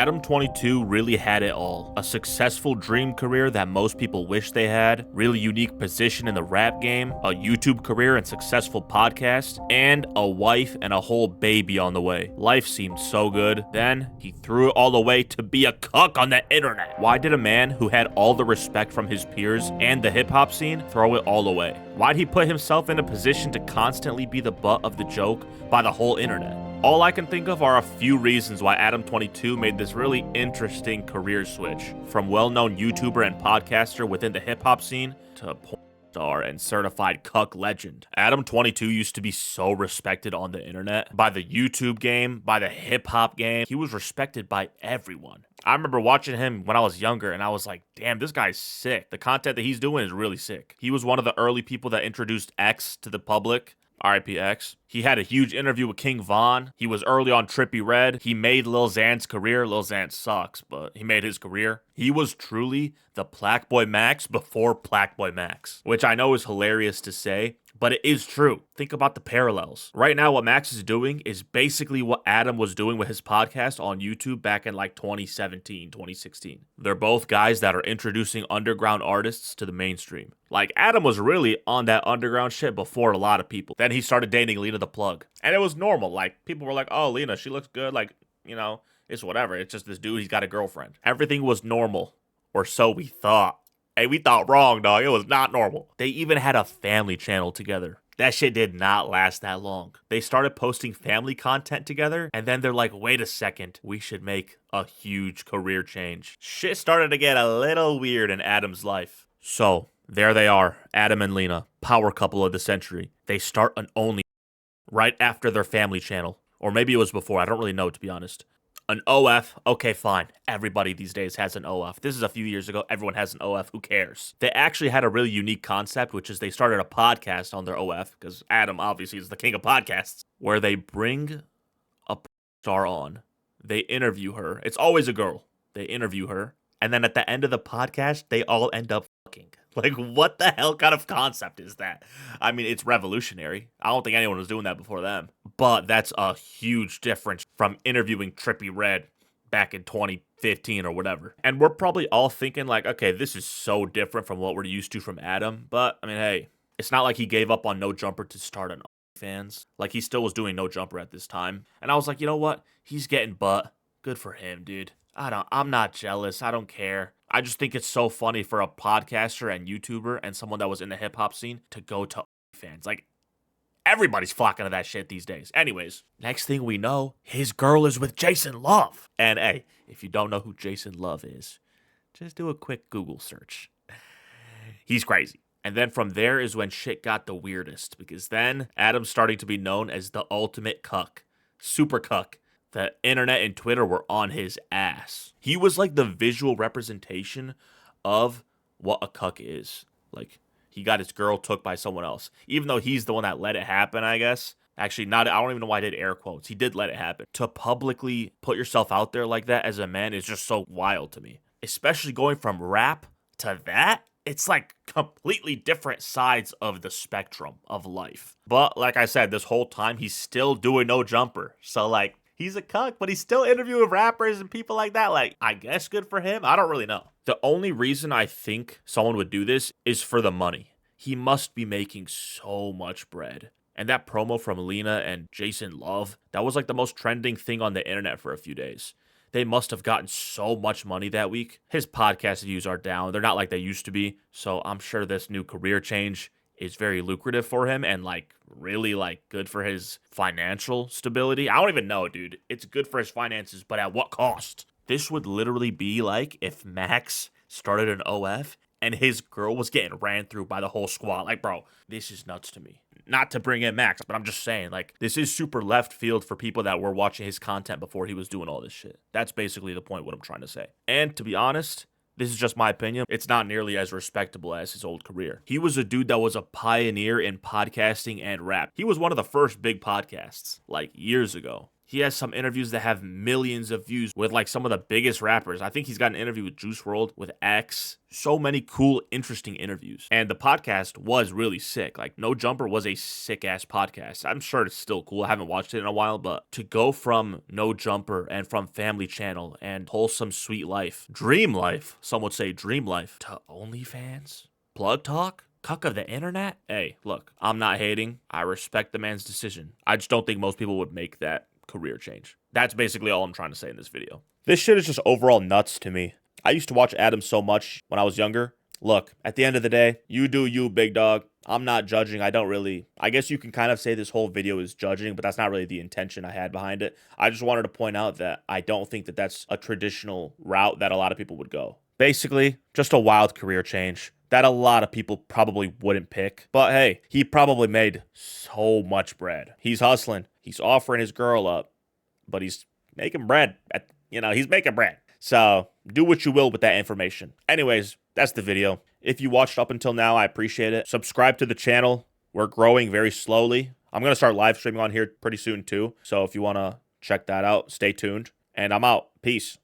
Adam22 really had it all. A successful dream career that most people wish they had, really unique position in the rap game, a YouTube career and successful podcast, and a wife and a whole baby on the way. Life seemed so good. Then he threw it all away to be a cuck on the internet. Why did a man who had all the respect from his peers and the hip hop scene throw it all away? Why'd he put himself in a position to constantly be the butt of the joke by the whole internet? All I can think of are a few reasons why Adam22 made this really interesting career switch, from well-known YouTuber and podcaster within the hip-hop scene to porn star and certified cuck legend. Adam22 used to be so respected on the internet, by the YouTube game, by the hip-hop game. He was respected by everyone. I remember watching him when I was younger, and I was like, damn, this guy's sick. The content that he's doing is really sick. He was one of the early people that introduced X to the public. R.I.P. X. He had a huge interview with King Von. He was early on Trippie Redd. He made Lil Xan's career. Lil Xan sucks, but he made his career. He was truly the Plaqueboy Max before Plaqueboy Max, which I know is hilarious to say, but it is true. Think about the parallels. Right now, what Max is doing is basically what Adam was doing with his podcast on YouTube back in like 2017, 2016. They're both guys that are introducing underground artists to the mainstream. Like, Adam was really on that underground shit before a lot of people. Then he started dating Lena the Plug. And it was normal. Like, people were like, oh, Lena, she looks good. Like, you know, it's whatever. It's just this dude, he's got a girlfriend. Everything was normal. Or so we thought. Hey, we thought wrong, dog. It was not normal. They even had a family channel together. That shit did not last that long. They started posting family content together, and then they're like, wait a second, we should make a huge career change. Shit started to get a little weird in Adam's life. So, there they are, Adam and Lena, power couple of the century. They start an OnlyFans right after their family channel. Or maybe it was before, I don't really know, to be honest. An OF, okay, fine. Everybody these days has an OF. This is a few years ago. Everyone has an OF. Who cares? They actually had a really unique concept, which is they started a podcast on their OF, because Adam obviously is the king of podcasts, where they bring a star on. They interview her. It's always a girl. They interview her. And then at the end of the podcast, they all end up fucking. Like, what the hell kind of concept is that? I mean, it's revolutionary. I don't think anyone was doing that before them. But that's a huge difference from interviewing Trippie Redd back in 2015 or whatever. And we're probably all thinking like, okay, this is so different from what we're used to from Adam. But, I mean, hey, it's not like he gave up on No Jumper to start an OnlyFans. Like, he still was doing No Jumper at this time. And I was like, you know what? He's getting butt. Good for him, dude. I'm not jealous. I don't care. I just think it's so funny for a podcaster and YouTuber and someone that was in the hip-hop scene to go to OnlyFans. Like, everybody's flocking to that shit these days. Anyways, next thing we know, his girl is with Jason Love. And hey, if you don't know who Jason Love is, just do a quick Google search. He's crazy. And then from there is when shit got the weirdest, because then Adam's starting to be known as the ultimate cuck. Super cuck. The internet and Twitter were on his ass. He was like the visual representation of what a cuck is. Like, he got his girl took by someone else. Even though he's the one that let it happen, I guess. Actually, I don't even know why I did air quotes. He did let it happen. To publicly put yourself out there like that as a man is just so wild to me. Especially going from rap to that. It's like completely different sides of the spectrum of life. But like I said, this whole time, he's still doing No Jumper. So like, he's a cuck, but he's still interviewing rappers and people like that. Like, I guess good for him. I don't really know. The only reason I think someone would do this is for the money. He must be making so much bread. And that promo from Lena and Jason Love, that was like the most trending thing on the internet for a few days. They must have gotten so much money that week. His podcast views are down. They're not like they used to be. So I'm sure this new career change is very lucrative for him and like really like good for his financial stability. I don't even know, dude. It's good for his finances, but at what cost? This would literally be like if Max started an OF and his girl was getting ran through by the whole squad. Like, bro, this is nuts to me. Not to bring in Max, but I'm just saying, like, this is super left field for people that were watching his content before he was doing all this shit. That's basically the point, what I'm trying to say. And to be honest, this is just my opinion. It's not nearly as respectable as his old career. He was a dude that was a pioneer in podcasting and rap. He was one of the first big podcasts, like years ago. He has some interviews that have millions of views with like some of the biggest rappers. I think he's got an interview with Juice WRLD, with X. So many cool, interesting interviews. And the podcast was really sick. Like, No Jumper was a sick ass podcast. I'm sure it's still cool. I haven't watched it in a while, but to go from No Jumper and from Family Channel and Wholesome Sweet Life, Dream Life, some would say Dream Life, to OnlyFans, Plug Talk, cuck of the internet. Hey, look, I'm not hating. I respect the man's decision. I just don't think most people would make that career change. That's basically all I'm trying to say in this video. This shit is just overall nuts to me. I used to watch Adam so much when I was younger. Look, at the end of the day, you do you, big dog. I'm not judging. I guess you can kind of say this whole video is judging, but that's not really the intention I had behind it. I just wanted to point out that I don't think that that's a traditional route that a lot of people would go. Basically, just a wild career change that a lot of people probably wouldn't pick. But hey, he probably made so much bread. He's hustling. He's offering his girl up, but he's making bread. He's making bread. So do what you will with that information. Anyways, that's the video. If you watched up until now, I appreciate it. Subscribe to the channel. We're growing very slowly. I'm going to start live streaming on here pretty soon too. So if you want to check that out, stay tuned. And I'm out. Peace.